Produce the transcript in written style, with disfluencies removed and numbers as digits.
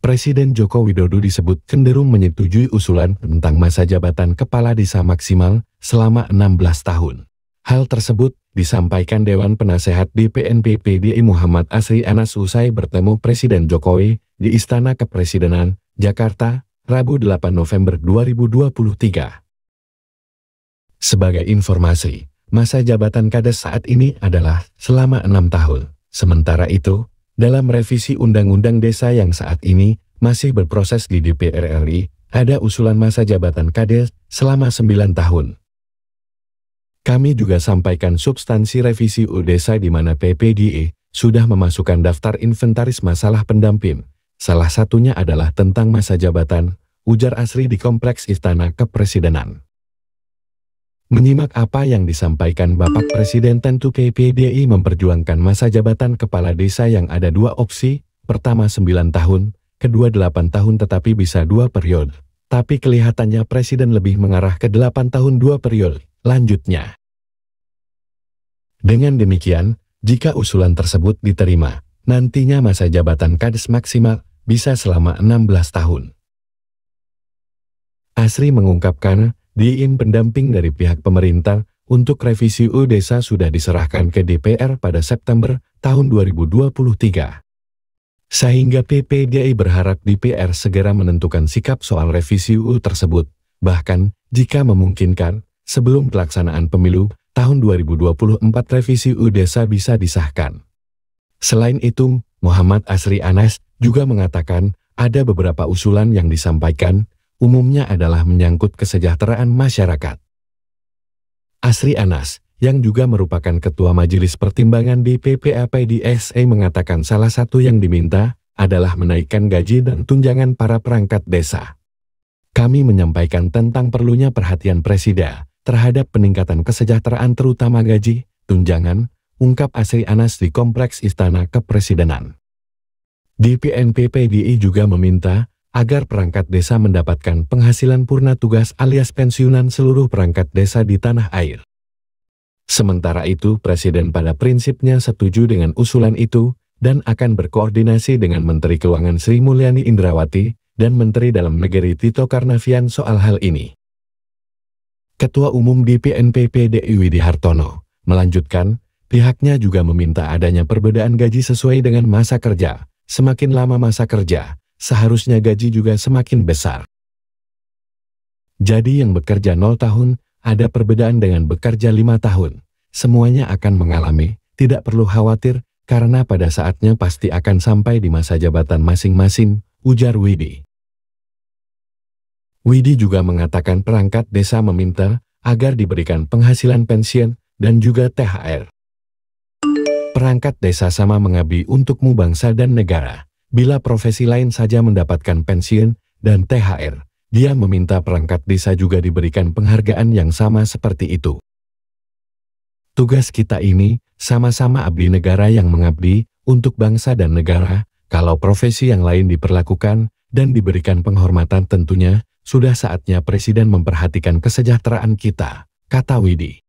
Presiden Joko Widodo disebut cenderung menyetujui usulan tentang masa jabatan kepala desa maksimal selama 16 tahun. Hal tersebut disampaikan Dewan Penasehat DPNPP DI Muhammad Asri Anas usai bertemu Presiden Jokowi di Istana Kepresidenan, Jakarta, Rabu 8 November 2023. Sebagai informasi, masa jabatan Kades saat ini adalah selama 6 tahun. Sementara itu, dalam revisi Undang-Undang Desa yang saat ini masih berproses di DPR RI, ada usulan masa jabatan Kades selama 9 tahun. Kami juga sampaikan substansi revisi UU Desa di mana PPDE sudah memasukkan daftar inventaris masalah pendamping. Salah satunya adalah tentang masa jabatan, ujar Asri di Kompleks Istana Kepresidenan. Menyimak apa yang disampaikan Bapak Presiden, tentu PPDI memperjuangkan masa jabatan kepala desa yang ada 2 opsi, pertama 9 tahun, kedua 8 tahun tetapi bisa 2 periode. Tapi kelihatannya Presiden lebih mengarah ke 8 tahun 2 periode. Lanjutnya, dengan demikian, jika usulan tersebut diterima, nantinya masa jabatan Kades maksimal bisa selama 16 tahun. Asri mengungkapkan, DIN pendamping dari pihak pemerintah untuk revisi UU Desa sudah diserahkan ke DPR pada September tahun 2023. Sehingga PPDI berharap DPR segera menentukan sikap soal revisi UU tersebut, bahkan jika memungkinkan, sebelum pelaksanaan pemilu tahun 2024 revisi UU Desa bisa disahkan. Selain itu, Muhammad Asri Anas juga mengatakan ada beberapa usulan yang disampaikan, umumnya adalah menyangkut kesejahteraan masyarakat. Asri Anas, yang juga merupakan Ketua Majelis Pertimbangan DPP APDSE mengatakan salah satu yang diminta adalah menaikkan gaji dan tunjangan para perangkat desa. Kami menyampaikan tentang perlunya perhatian Presiden terhadap peningkatan kesejahteraan terutama gaji, tunjangan, ungkap Asri Anas di Kompleks Istana Kepresidenan. DPNPP DI juga meminta agar perangkat desa mendapatkan penghasilan purna tugas alias pensiunan seluruh perangkat desa di tanah air. Sementara itu, Presiden pada prinsipnya setuju dengan usulan itu dan akan berkoordinasi dengan Menteri Keuangan Sri Mulyani Indrawati dan Menteri Dalam Negeri Tito Karnavian soal hal ini. Ketua Umum DPNPP DI Widi Hartono melanjutkan, pihaknya juga meminta adanya perbedaan gaji sesuai dengan masa kerja. Semakin lama masa kerja, seharusnya gaji juga semakin besar. Jadi yang bekerja 0 tahun, ada perbedaan dengan bekerja 5 tahun. Semuanya akan mengalami, tidak perlu khawatir, karena pada saatnya pasti akan sampai di masa jabatan masing-masing, ujar Widi. Widi juga mengatakan perangkat desa meminta agar diberikan penghasilan pensiun dan juga THR. Perangkat desa sama mengabdi untukmu bangsa dan negara. Bila profesi lain saja mendapatkan pensiun dan THR, dia meminta perangkat desa juga diberikan penghargaan yang sama seperti itu. Tugas kita ini sama-sama abdi negara yang mengabdi untuk bangsa dan negara. Kalau profesi yang lain diperlakukan dan diberikan penghormatan tentunya sudah saatnya Presiden memperhatikan kesejahteraan kita, kata Widi.